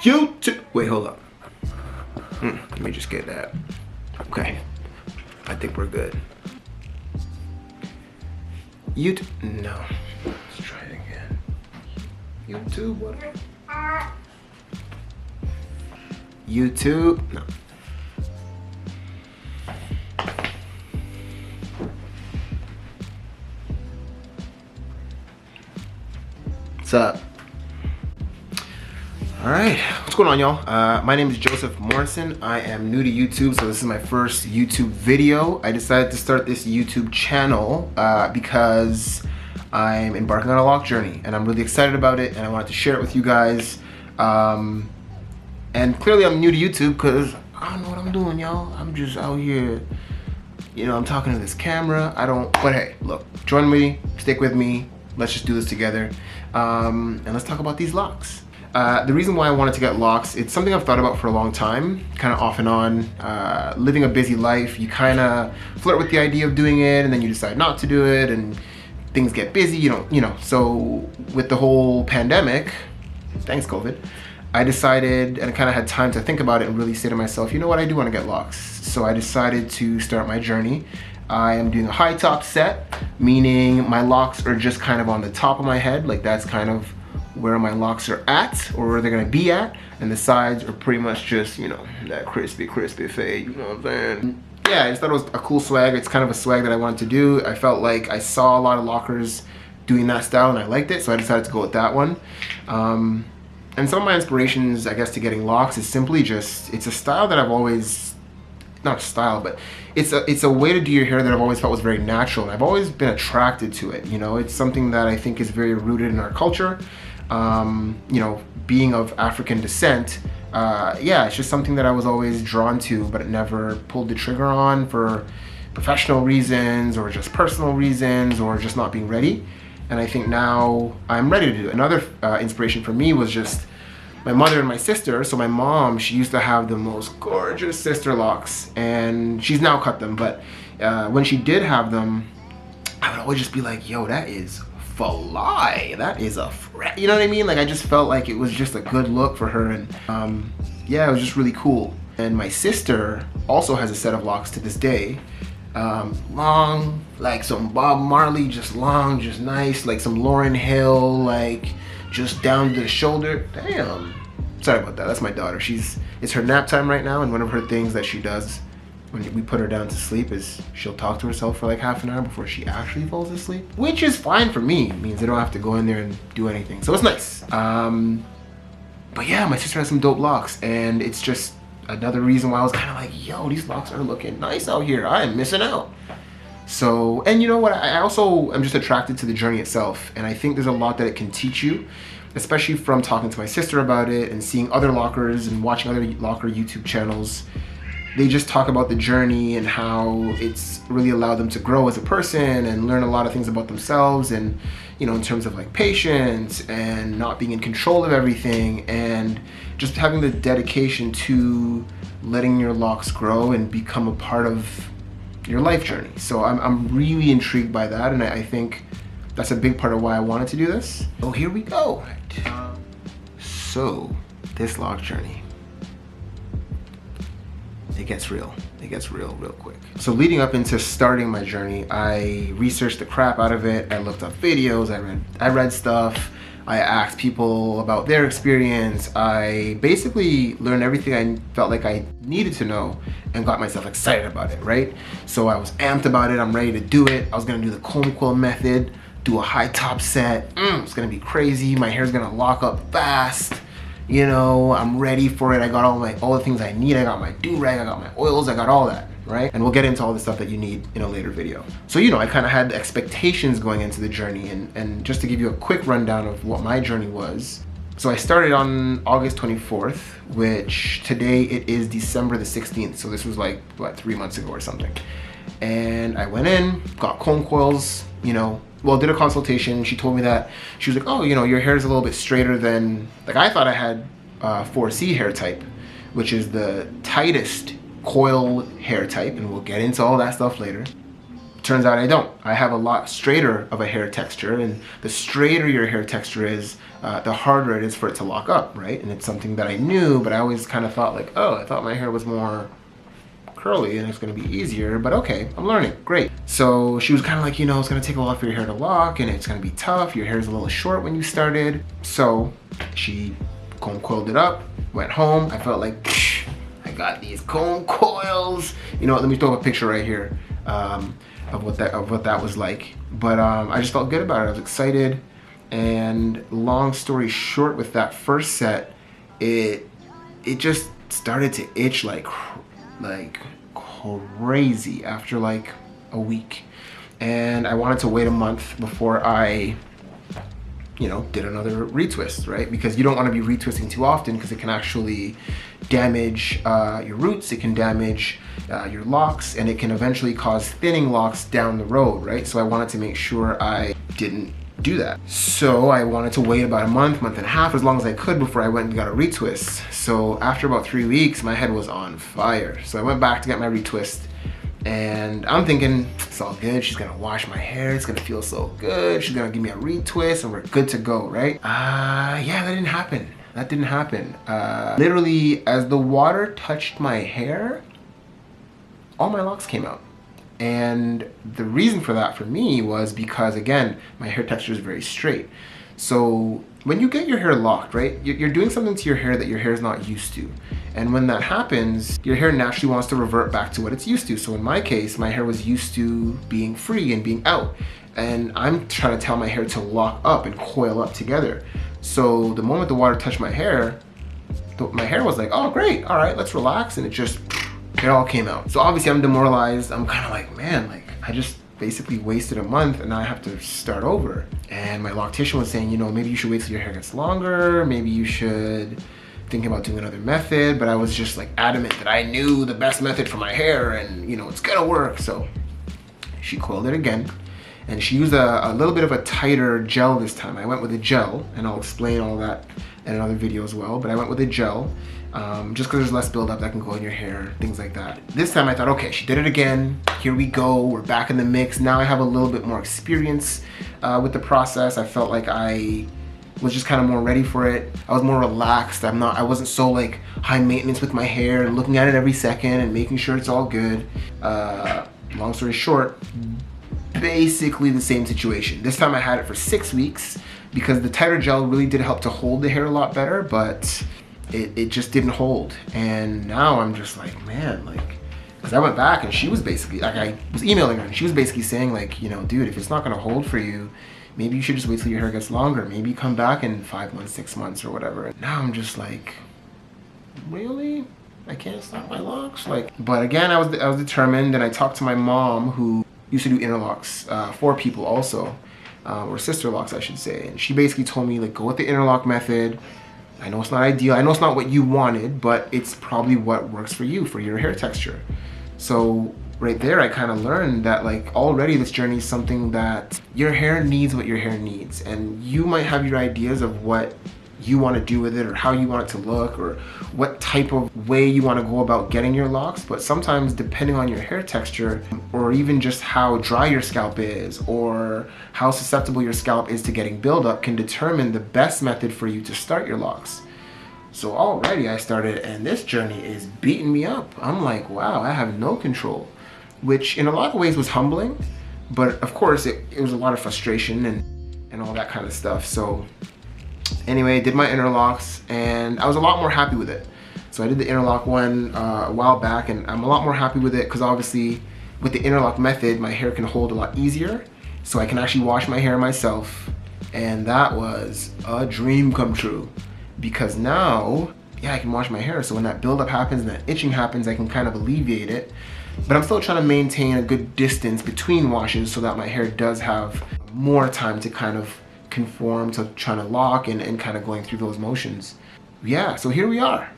YouTube. Wait, hold up. Let me just get that. Okay. I think we're good. YouTube. No. Let's try it again. YouTube, what? YouTube. No. What's up? Alright, what's going on, y'all? My name is Joseph Morrison. I am new to YouTube, so this is my first YouTube video. I decided to start this YouTube channel because I'm embarking on a lock journey and I'm really excited about it and I wanted to share it with you guys. And clearly I'm new to YouTube because I don't know what I'm doing, y'all. I'm just out here, you know, I'm talking to this camera. But hey, look, join me, stick with me. Let's just do this together. And let's talk about these locks. The reason why I wanted to get locks, it's something I've thought about for a long time, kind of off and on. Living a busy life, you kind of flirt with the idea of doing it and then you decide not to do it and things get busy, you know. So with the whole pandemic, thanks COVID, I decided and I kind of had time to think about it and really say to myself, you know what, I do want to get locks. So I decided to start my journey. I am doing a high top set, meaning my locks are just kind of on the top of my head, like that's kind of where my locks are at or where they're gonna be at, and the sides are pretty much just, you know, that crispy fade, you know what I'm saying? Yeah, I just thought it was a cool swag. It's kind of a swag that I wanted to do. I felt like I saw a lot of lockers doing that style and I liked it, so I decided to go with that one. And some of my inspirations, I guess, to getting locks is simply just, it's a style that I've always, not a style, but it's a way to do your hair that I've always felt was very natural, and I've always been attracted to it. You know, it's something that I think is very rooted in our culture. You know, being of African descent, yeah, it's just something that I was always drawn to, but it never pulled the trigger on for professional reasons or just personal reasons or just not being ready. And I think now I'm ready to do it. Another inspiration for me was just my mother and my sister. So my mom, she used to have the most gorgeous sister locks, and she's now cut them, but when she did have them, I would always just be like, yo, that is fly. That is a you know what I mean? Like, I just felt like it was just a good look for her, and yeah, it was just really cool. And my sister also has a set of locks to this day. Long, like some Bob Marley, just long, just nice, like some Lauryn Hill, like just down to the shoulder. Damn. Sorry about that. That's my daughter. It's her nap time right now, and one of her things that she does when we put her down to sleep is she'll talk to herself for like half an hour before she actually falls asleep, which is fine for me. It means I don't have to go in there and do anything. So it's nice. But yeah, my sister has some dope locks, and it's just another reason why I was kind of like, yo, these locks are looking nice out here. I am missing out. So, and you know what? I also am just attracted to the journey itself, and I think there's a lot that it can teach you, especially from talking to my sister about it and seeing other lockers and watching other locker YouTube channels. They just talk about the journey and how it's really allowed them to grow as a person and learn a lot of things about themselves, and, you know, in terms of like patience and not being in control of everything and just having the dedication to letting your locks grow and become a part of your life journey. So I'm really intrigued by that, and I think that's a big part of why I wanted to do this. Oh, here we go. So this lock journey, it gets real. It gets real quick. So leading up into starting my journey, I researched the crap out of it. I looked up videos, I read stuff, I asked people about their experience. I basically learned everything I felt like I needed to know and got myself excited about it, right? So I was amped about it, I'm ready to do it. I was gonna do the comb quill method, do a high top set. It's gonna be crazy. My hair's gonna lock up fast. You know, I'm ready for it. I got all the things I need. I got my do-rag, I got my oils, I got all that, right? And we'll get into all the stuff that you need in a later video. So, you know, I kind of had expectations going into the journey, and just to give you a quick rundown of what my journey was. So I started on August 24th, which today it is December the 16th. So this was like, what, 3 months ago or something. And I went in, got comb coils, you know, well, did a consultation. She told me that, she was like, oh, you know, your hair is a little bit straighter than, like, I thought I had 4C hair type, which is the tightest coil hair type, and we'll get into all that stuff later. Turns out I don't. I have a lot straighter of a hair texture, and the straighter your hair texture is, the harder it is for it to lock up, right? And it's something that I knew, but I always kind of thought like, oh, I thought my hair was more curly and it's gonna be easier, but okay, I'm learning, great. So she was kind of like, you know, it's gonna take a while for your hair to lock and it's gonna be tough. Your hair's a little short when you started. So she comb coiled it up, went home. I felt like, I got these comb coils. You know what, let me throw up a picture right here of what that was like. But I just felt good about it. I was excited. And long story short, with that first set, it just started to itch like crazy after like a week. And I wanted to wait a month before I, you know, did another retwist, right? Because you don't want to be retwisting too often because it can actually damage your roots, it can damage your locks, and it can eventually cause thinning locks down the road, right? So I wanted to make sure I didn't do that. So I wanted to wait about a month and a half, as long as I could before I went and got a retwist. So after about 3 weeks, my head was on fire. So I went back to get my retwist, and I'm thinking, it's all good. She's gonna wash my hair. It's gonna feel so good. She's gonna give me a retwist and we're good to go, right? Yeah, that didn't happen. That didn't happen. Literally, as the water touched my hair, all my locks came out. And the reason for that for me was because, again, my hair texture is very straight. So when you get your hair locked, right, you're doing something to your hair that your hair is not used to. And when that happens, your hair naturally wants to revert back to what it's used to. So in my case, my hair was used to being free and being out. And I'm trying to tell my hair to lock up and coil up together. So the moment the water touched my hair was like, oh great, all right, let's relax. And it all came out. So obviously I'm demoralized. I'm kind of like, man, like I just basically wasted a month and now I have to start over. And my loctician was saying, you know, maybe you should wait till your hair gets longer. Maybe you should think about doing another method. But I was just like adamant that I knew the best method for my hair and, you know, it's gonna work. So she coiled it again. And she used a little bit of a tighter gel this time. I went with a gel, and I'll explain all that in another video as well, but I went with a gel just because there's less buildup that can go in your hair, things like that. This time I thought, okay, she did it again. Here we go, we're back in the mix. Now I have a little bit more experience with the process. I felt like I was just kind of more ready for it. I was more relaxed. I wasn't so like high maintenance with my hair and looking at it every second and making sure it's all good. Long story short, basically the same situation. This time I had it for 6 weeks because the tighter gel really did help to hold the hair a lot better, but it just didn't hold. And now I'm just like, man, like, because I went back and she was basically, like, I was emailing her and she was basically saying like, you know, dude, if it's not gonna hold for you, maybe you should just wait till your hair gets longer. Maybe come back in 5 months, 6 months or whatever. And now I'm just like, really? I can't stop my locks? Like, but again, I was determined, and I talked to my mom who used to do interlocks for people also, or sister locks I should say, and she basically told me like, go with the interlock method. I know it's not ideal, I know it's not what you wanted, but it's probably what works for you, for your hair texture. So right there I kind of learned that like already this journey is something that your hair needs what your hair needs, and you might have your ideas of what you want to do with it or how you want it to look or what type of way you want to go about getting your locks, but sometimes depending on your hair texture or even just how dry your scalp is or how susceptible your scalp is to getting buildup can determine the best method for you to start your locks. So already I started, and this journey is beating me up. I'm like, wow, I have no control, which in a lot of ways was humbling, but of course it was a lot of frustration and all that kind of stuff. So anyway, did my interlocks and I was a lot more happy with it. So I did the interlock one a while back, and I'm a lot more happy with it because obviously with the interlock method, my hair can hold a lot easier. So I can actually wash my hair myself, and that was a dream come true because now, yeah, I can wash my hair. So when that buildup happens and that itching happens, I can kind of alleviate it. But I'm still trying to maintain a good distance between washes so that my hair does have more time to kind of conform to trying to lock and kind of going through those motions. Yeah, so here we are.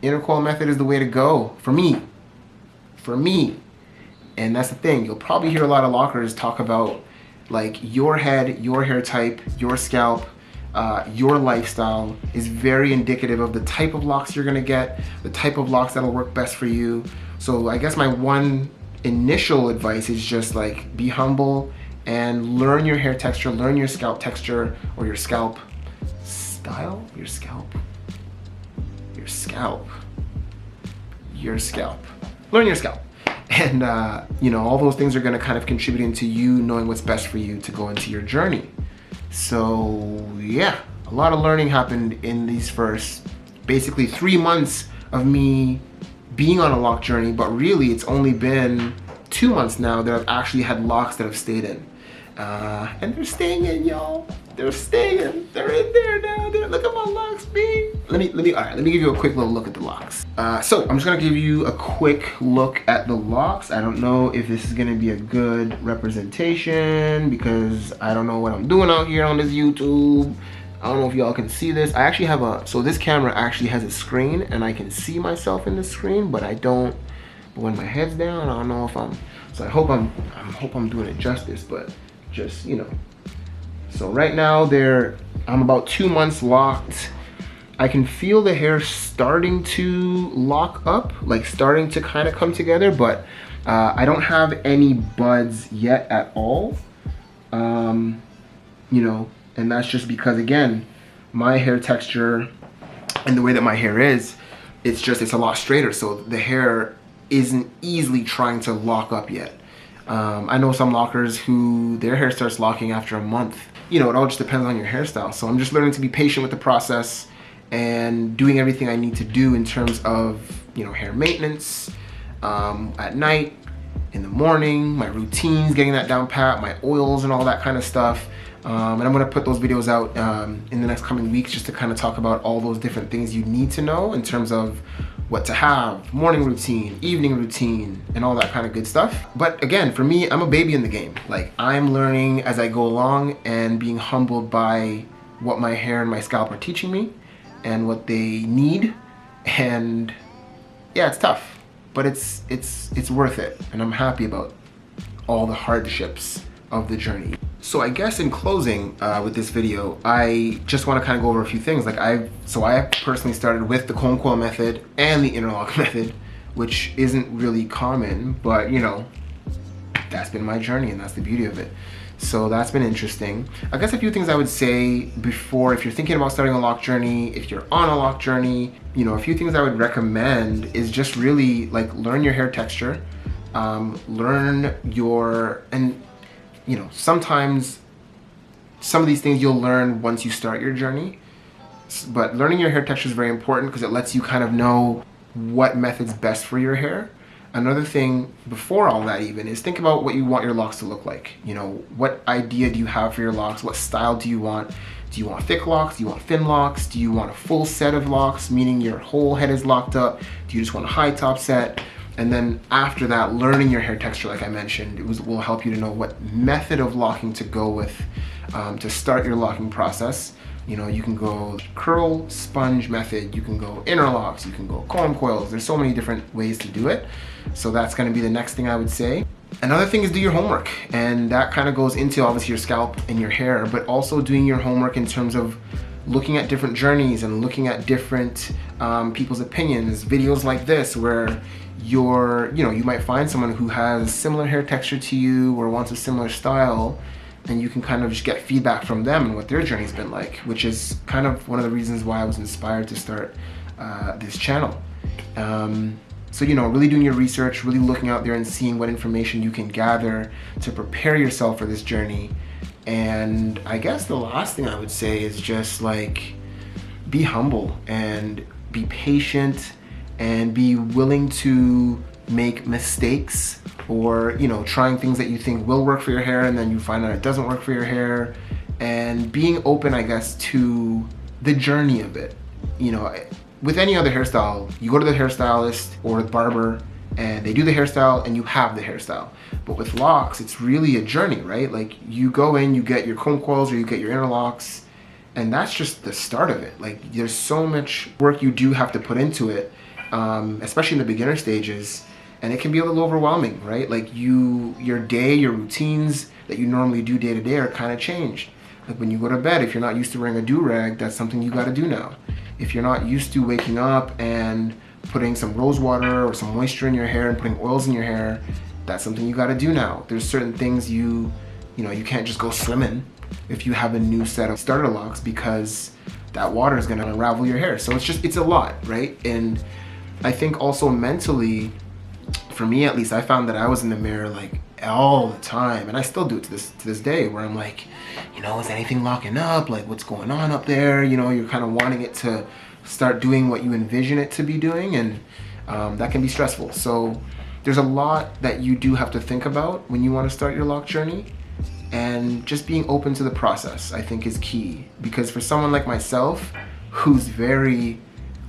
Intercoil method is the way to go for me. And that's the thing, you'll probably hear a lot of lockers talk about like your head, your hair type, your scalp, your lifestyle is very indicative of the type of locks you're gonna get, the type of locks that'll work best for you. So I guess my one initial advice is just like be humble and learn your hair texture, learn your scalp texture or your scalp style, your scalp, learn your scalp. And you know, all those things are gonna kind of contribute into you knowing what's best for you to go into your journey. So yeah, a lot of learning happened in these first basically 3 months of me being on a lock journey, but really it's only been 2 months now that I've actually had locks that have stayed in. And they're staying in, y'all. They're staying. They're in there now. Look at my locks, B. All right, let me give you a quick little look at the locks. So I'm just gonna give you a quick look at the locks. I don't know if this is gonna be a good representation because I don't know what I'm doing out here on this YouTube. I don't know if y'all can see this. I actually have so this camera actually has a screen and I can see myself in the screen, but I don't, when my head's down, I don't know if so I hope I'm doing it justice, but just, you know. So right now I'm about 2 months locked. I can feel the hair starting to lock up, like starting to kind of come together, but I don't have any buds yet at all. You know, and that's just because, again, my hair texture and the way that my hair is, it's a lot straighter. So the hair isn't easily trying to lock up yet. I know some lockers who their hair starts locking after a month. You know, it all just depends on your hairstyle. So I'm just learning to be patient with the process and doing everything I need to do in terms of, you know, hair maintenance, at night, in the morning, my routines, getting that down pat, my oils and all that kind of stuff. And I'm gonna put those videos out in the next coming weeks just to kind of talk about all those different things you need to know in terms of what to have, morning routine, evening routine, and all that kind of good stuff. But again, for me, I'm a baby in the game. Like, I'm learning as I go along and being humbled by what my hair and my scalp are teaching me and what they need. And yeah, it's tough, but it's worth it. And I'm happy about all the hardships of the journey. So I guess in closing with this video, I just want to kind of go over a few things. Like I personally started with the Coil and Coil method and the interlock method, which isn't really common, but you know, that's been my journey and that's the beauty of it. So that's been interesting. I guess a few things I would say before, if you're thinking about starting a lock journey, if you're on a lock journey, you know, a few things I would recommend is just really like learn your hair texture, you know, sometimes some of these things you'll learn once you start your journey, but learning your hair texture is very important because it lets you kind of know what method's best for your hair. Another thing before all that even is think about what you want your locks to look like. You know, what idea do you have for your locks? What style do you want? Do you want thick locks? Do you want thin locks? Do you want a full set of locks, meaning your whole head is locked up? Do you just want a high top set? And then after that, learning your hair texture, like I mentioned, will help you to know what method of locking to go with to start your locking process. You know, you can go curl, sponge method, you can go interlocks, you can go comb coils. There's so many different ways to do it. So that's gonna be the next thing I would say. Another thing is do your homework. And that kind of goes into obviously your scalp and your hair, but also doing your homework in terms of looking at different journeys and looking at different people's opinions, videos like this where you might find someone who has similar hair texture to you or wants a similar style, and you can kind of just get feedback from them and what their journey's been like, which is kind of one of the reasons why I was inspired to start this channel. So, you know, really doing your research, really looking out there and seeing what information you can gather to prepare yourself for this journey. And I guess the last thing I would say is just like, be humble and be patient and be willing to make mistakes, or, you know, trying things that you think will work for your hair and then you find out it doesn't work for your hair, and being open, I guess, to the journey of it. You know, with any other hairstyle, you go to the hairstylist or the barber and they do the hairstyle and you have the hairstyle. But with locks, it's really a journey, right? Like you go in, you get your comb coils or you get your interlocks, and that's just the start of it. Like there's so much work you do have to put into it, especially in the beginner stages, and it can be a little overwhelming, right? Like your day, your routines that you normally do day to day are kind of changed. Like when you go to bed, if you're not used to wearing a do-rag, that's something you got to do now. If you're not used to waking up and putting some rose water or some moisture in your hair and putting oils in your hair that's something you got to do now. There's certain things you can't just go swimming if you have a new set of starter locks, because that water is going to unravel your hair. So it's a lot, right? And I think also mentally, for me at least, I found that I was in the mirror like all the time, and I still do it to this day, where I'm like, is anything locking up? Like, what's going on up there? You're kind of wanting it to start doing what you envision it to be doing, and that can be stressful. So there's a lot that you do have to think about when you want to start your lock journey, and just being open to the process, I think, is key. Because for someone like myself, who's very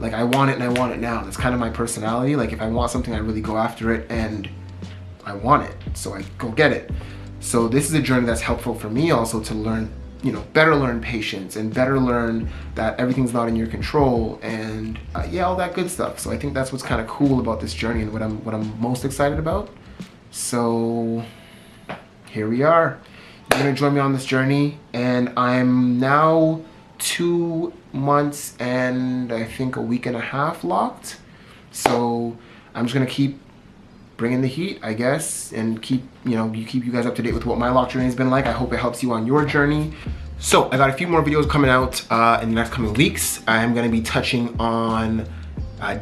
like, I want it and I want it now, that's kind of my personality. Like, if I want something, I really go after it, and I want it, so I go get it. So this is a journey that's helpful for me also to learn, better learn patience, and better learn that everything's not in your control, and all that good stuff. So I think that's what's kind of cool about this journey, and what I'm most excited about. So here we are. You're gonna join me on this journey, and I'm now 2 months and I think a week and a half locked. So I'm just gonna keep bringing the heat, I guess, and keep you guys up to date with what my lock journey has been like. I hope it helps you on your journey. So I got a few more videos coming out in the next coming weeks. I'm gonna be touching on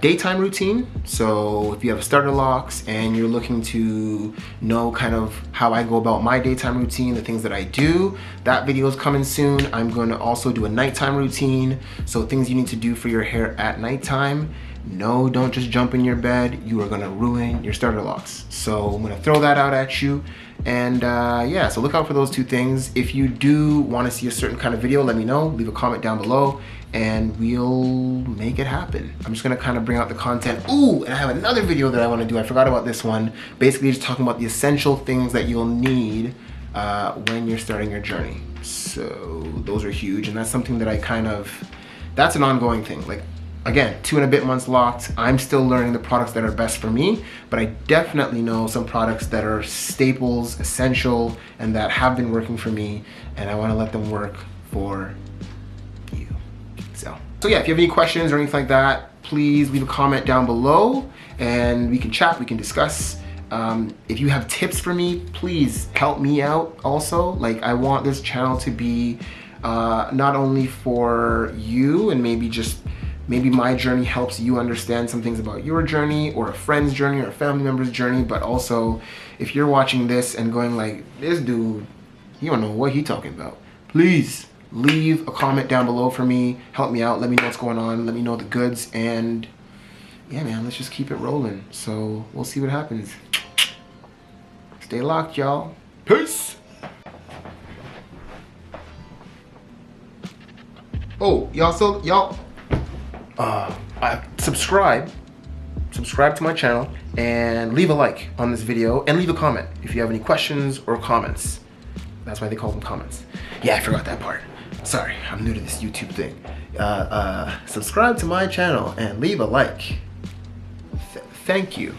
daytime routine. So if you have starter locks and you're looking to know kind of how I go about my daytime routine, the things that I do, that video is coming soon. I'm going to also do a nighttime routine. So things you need to do for your hair at nighttime. No, don't just jump in your bed. You are gonna ruin your starter locks. So I'm gonna throw that out at you. And so look out for those two things. If you do wanna see a certain kind of video, let me know, leave a comment down below, and we'll make it happen. I'm just gonna kind of bring out the content. Ooh, and I have another video that I wanna do. I forgot about this one. Basically just talking about the essential things that you'll need when you're starting your journey. So those are huge, and that's something that that's an ongoing thing. Like, again, 2 and a bit months locked. I'm still learning the products that are best for me, but I definitely know some products that are staples, essential, and that have been working for me, and I want to let them work for you. So yeah, if you have any questions or anything like that, please leave a comment down below, and we can chat, we can discuss. If you have tips for me, please help me out also. Like, I want this channel to be not only for you, and maybe my journey helps you understand some things about your journey, or a friend's journey, or a family member's journey, but also if you're watching this and going like, this dude, you don't know what he's talking about, please leave a comment down below for me, help me out, let me know what's going on, let me know the goods, and yeah, man, let's just keep it rolling. So we'll see what happens. Stay locked, y'all. Peace. Oh, y'all subscribe to my channel, and leave a like on this video, and leave a comment if you have any questions or comments. That's why they call them comments. Yeah, I forgot that part. Sorry, I'm new to this YouTube thing. Subscribe to my channel and leave a like. Thank you.